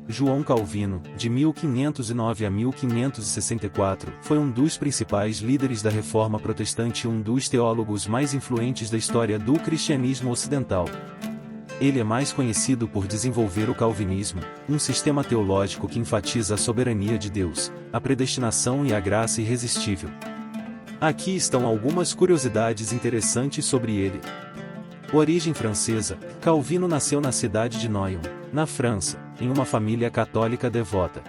João Calvino, de 1509 a 1564, foi um dos principais líderes da Reforma Protestante e um dos teólogos mais influentes da história do cristianismo ocidental. Ele é mais conhecido por desenvolver o calvinismo, um sistema teológico que enfatiza a soberania de Deus, a predestinação e a graça irresistível. Aqui estão algumas curiosidades interessantes sobre ele. Origem francesa: Calvino nasceu na cidade de Noyon, na França, em uma família católica devota.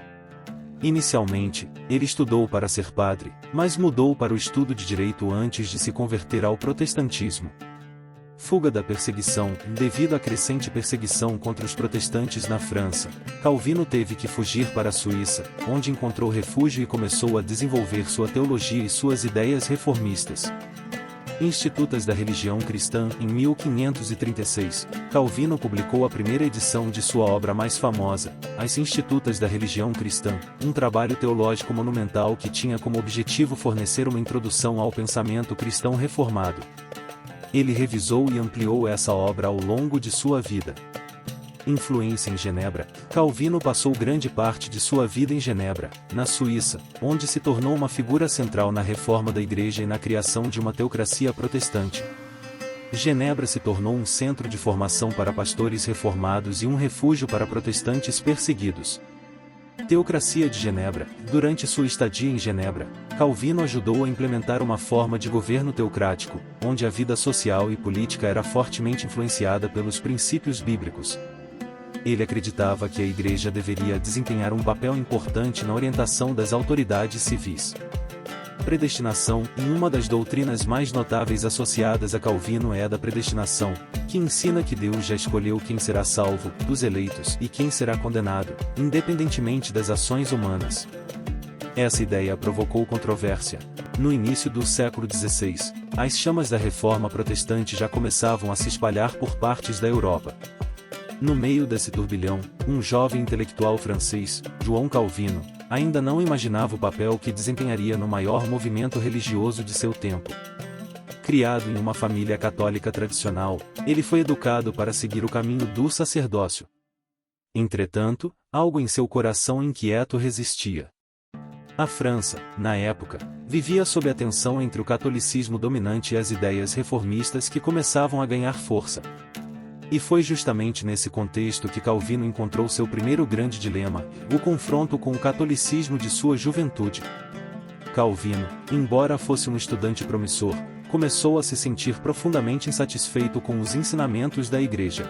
Inicialmente, ele estudou para ser padre, mas mudou para o estudo de direito antes de se converter ao protestantismo. Fuga da perseguição: devido à crescente perseguição contra os protestantes na França, Calvino teve que fugir para a Suíça, onde encontrou refúgio e começou a desenvolver sua teologia e suas ideias reformistas. Institutas da Religião Cristã. Em 1536, Calvino publicou a primeira edição de sua obra mais famosa, As Institutas da Religião Cristã, um trabalho teológico monumental que tinha como objetivo fornecer uma introdução ao pensamento cristão reformado. Ele revisou e ampliou essa obra ao longo de sua vida. Influência em Genebra: Calvino passou grande parte de sua vida em Genebra, na Suíça, onde se tornou uma figura central na reforma da Igreja e na criação de uma teocracia protestante. Genebra se tornou um centro de formação para pastores reformados e um refúgio para protestantes perseguidos. Teocracia de Genebra: durante sua estadia em Genebra, Calvino ajudou a implementar uma forma de governo teocrático, onde a vida social e política era fortemente influenciada pelos princípios bíblicos. Ele acreditava que a Igreja deveria desempenhar um papel importante na orientação das autoridades civis. Predestinação: uma das doutrinas mais notáveis associadas a Calvino é a da predestinação, que ensina que Deus já escolheu quem será salvo, dos eleitos, e quem será condenado, independentemente das ações humanas. Essa ideia provocou controvérsia. No início do século XVI, as chamas da Reforma Protestante já começavam a se espalhar por partes da Europa. No meio desse turbilhão, um jovem intelectual francês, João Calvino, ainda não imaginava o papel que desempenharia no maior movimento religioso de seu tempo. Criado em uma família católica tradicional, ele foi educado para seguir o caminho do sacerdócio. Entretanto, algo em seu coração inquieto resistia. A França, na época, vivia sob a tensão entre o catolicismo dominante e as ideias reformistas que começavam a ganhar força. E foi justamente nesse contexto que Calvino encontrou seu primeiro grande dilema, o confronto com o catolicismo de sua juventude. Calvino, embora fosse um estudante promissor, começou a se sentir profundamente insatisfeito com os ensinamentos da Igreja.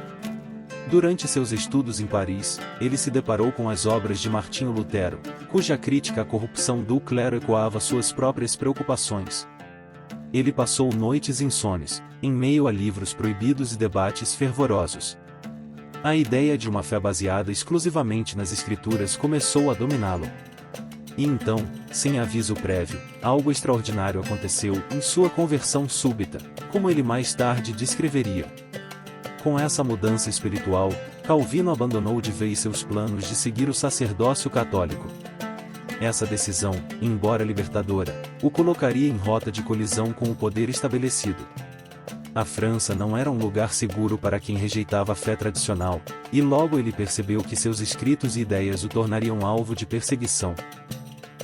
Durante seus estudos em Paris, ele se deparou com as obras de Martinho Lutero, cuja crítica à corrupção do clero ecoava suas próprias preocupações. Ele passou noites insones, em meio a livros proibidos e debates fervorosos. A ideia de uma fé baseada exclusivamente nas Escrituras começou a dominá-lo. E então, sem aviso prévio, algo extraordinário aconteceu em sua conversão súbita, como ele mais tarde descreveria. Com essa mudança espiritual, Calvino abandonou de vez seus planos de seguir o sacerdócio católico. Essa decisão, embora libertadora, o colocaria em rota de colisão com o poder estabelecido. A França não era um lugar seguro para quem rejeitava a fé tradicional, e logo ele percebeu que seus escritos e ideias o tornariam alvo de perseguição.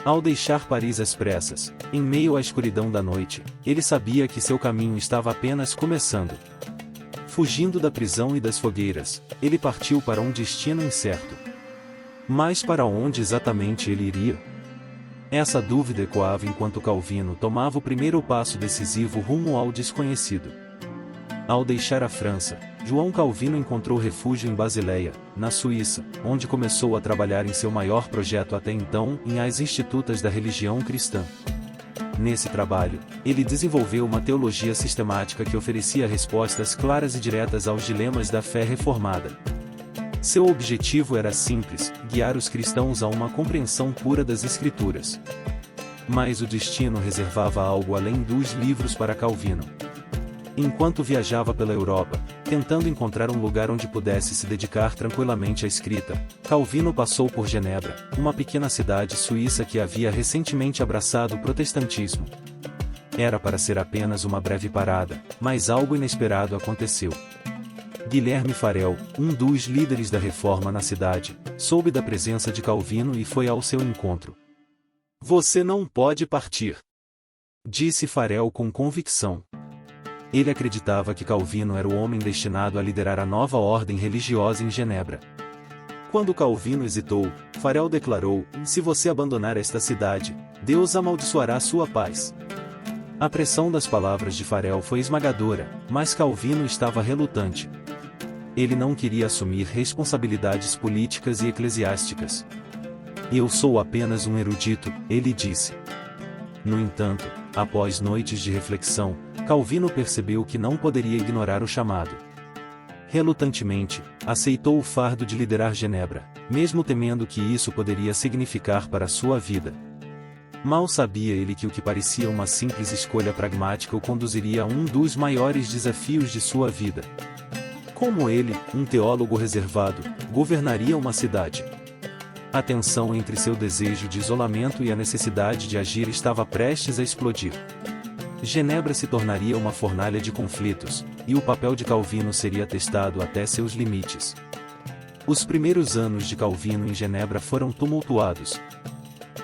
Ao deixar Paris às pressas, em meio à escuridão da noite, ele sabia que seu caminho estava apenas começando. Fugindo da prisão e das fogueiras, ele partiu para um destino incerto. Mas para onde exatamente ele iria? Essa dúvida ecoava enquanto Calvino tomava o primeiro passo decisivo rumo ao desconhecido. Ao deixar a França, João Calvino encontrou refúgio em Basileia, na Suíça, onde começou a trabalhar em seu maior projeto até então, em As Institutas da Religião Cristã. Nesse trabalho, ele desenvolveu uma teologia sistemática que oferecia respostas claras e diretas aos dilemas da fé reformada. Seu objetivo era simples: guiar os cristãos a uma compreensão pura das Escrituras. Mas o destino reservava algo além dos livros para Calvino. Enquanto viajava pela Europa, tentando encontrar um lugar onde pudesse se dedicar tranquilamente à escrita, Calvino passou por Genebra, uma pequena cidade suíça que havia recentemente abraçado o protestantismo. Era para ser apenas uma breve parada, mas algo inesperado aconteceu. Guilherme Farel, um dos líderes da reforma na cidade, soube da presença de Calvino e foi ao seu encontro. "Você não pode partir", disse Farel com convicção. Ele acreditava que Calvino era o homem destinado a liderar a nova ordem religiosa em Genebra. Quando Calvino hesitou, Farel declarou: "Se você abandonar esta cidade, Deus amaldiçoará sua paz." A pressão das palavras de Farel foi esmagadora, mas Calvino estava relutante. Ele não queria assumir responsabilidades políticas e eclesiásticas. "Eu sou apenas um erudito", ele disse. No entanto, após noites de reflexão, Calvino percebeu que não poderia ignorar o chamado. Relutantemente, aceitou o fardo de liderar Genebra, mesmo temendo que isso poderia significar para sua vida. Mal sabia ele que o que parecia uma simples escolha pragmática o conduziria a um dos maiores desafios de sua vida. Como ele, um teólogo reservado, governaria uma cidade? A tensão entre seu desejo de isolamento e a necessidade de agir estava prestes a explodir. Genebra se tornaria uma fornalha de conflitos, e o papel de Calvino seria testado até seus limites. Os primeiros anos de Calvino em Genebra foram tumultuados.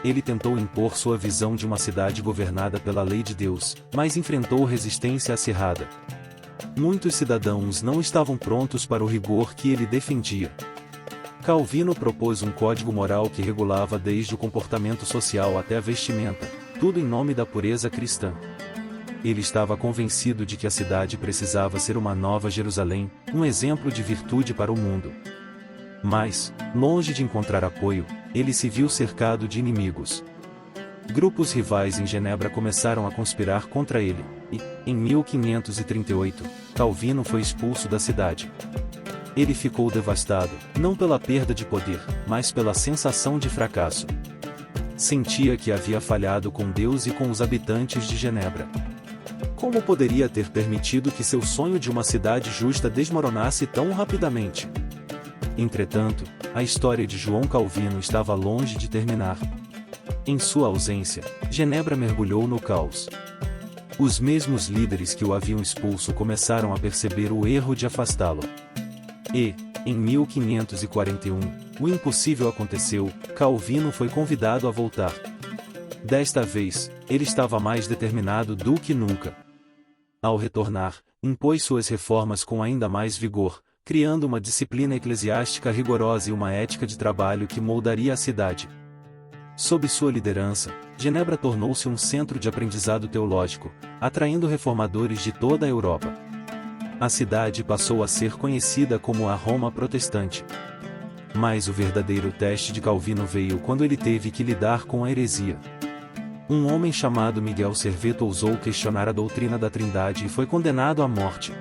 Ele tentou impor sua visão de uma cidade governada pela lei de Deus, mas enfrentou resistência acirrada. Muitos cidadãos não estavam prontos para o rigor que ele defendia. Calvino propôs um código moral que regulava desde o comportamento social até a vestimenta, tudo em nome da pureza cristã. Ele estava convencido de que a cidade precisava ser uma nova Jerusalém, um exemplo de virtude para o mundo. Mas, longe de encontrar apoio, ele se viu cercado de inimigos. Grupos rivais em Genebra começaram a conspirar contra ele, e, em 1538, Calvino foi expulso da cidade. Ele ficou devastado, não pela perda de poder, mas pela sensação de fracasso. Sentia que havia falhado com Deus e com os habitantes de Genebra. Como poderia ter permitido que seu sonho de uma cidade justa desmoronasse tão rapidamente? Entretanto, a história de João Calvino estava longe de terminar. Em sua ausência, Genebra mergulhou no caos. Os mesmos líderes que o haviam expulso começaram a perceber o erro de afastá-lo. E, em 1541, o impossível aconteceu, Calvino foi convidado a voltar. Desta vez, ele estava mais determinado do que nunca. Ao retornar, impôs suas reformas com ainda mais vigor, criando uma disciplina eclesiástica rigorosa e uma ética de trabalho que moldaria a cidade. Sob sua liderança, Genebra tornou-se um centro de aprendizado teológico, atraindo reformadores de toda a Europa. A cidade passou a ser conhecida como a Roma protestante. Mas o verdadeiro teste de Calvino veio quando ele teve que lidar com a heresia. Um homem chamado Miguel Serveto ousou questionar a doutrina da Trindade e foi condenado à morte.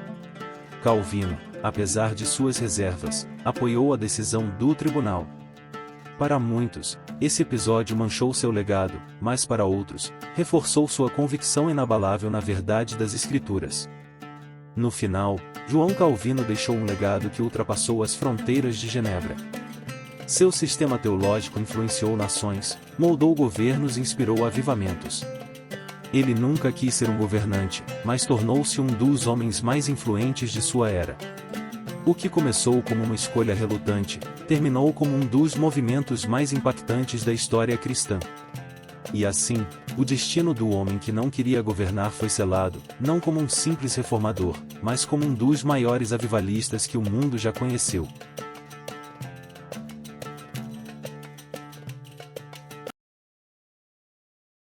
Calvino, apesar de suas reservas, apoiou a decisão do tribunal. Para muitos, esse episódio manchou seu legado, mas para outros, reforçou sua convicção inabalável na verdade das Escrituras. No final, João Calvino deixou um legado que ultrapassou as fronteiras de Genebra. Seu sistema teológico influenciou nações, moldou governos e inspirou avivamentos. Ele nunca quis ser um governante, mas tornou-se um dos homens mais influentes de sua era. O que começou como uma escolha relutante, terminou como um dos movimentos mais impactantes da história cristã. E assim, o destino do homem que não queria governar foi selado, não como um simples reformador, mas como um dos maiores avivalistas que o mundo já conheceu.